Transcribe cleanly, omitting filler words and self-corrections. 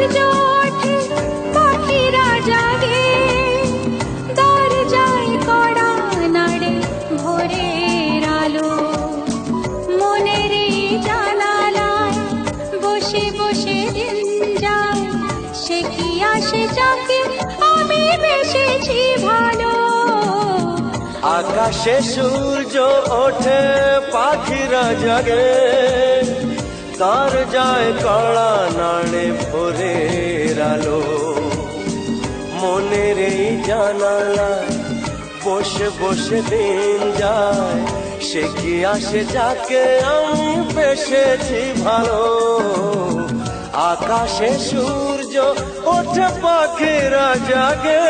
সূর্য ওঠে পাখিরা জাগে, দরজায় কড়া নাড়ে ভোরের আলো। মনের এই জানালায় বসে বসে দিন যায়, সে কি আসে যাকে আমি বেসেছি ভালো। আকাশে সূর্য ওঠে পাখিরা জাগে, দরজায় কড়া নাড়ে ভোরের আলো। মনের এই জানালায় বসে বসে দিন যায়, সে কি আসে যাকে আমি বেসেছি ভালো। আকাশে সূর্য ওঠে পাখিরা জাগে।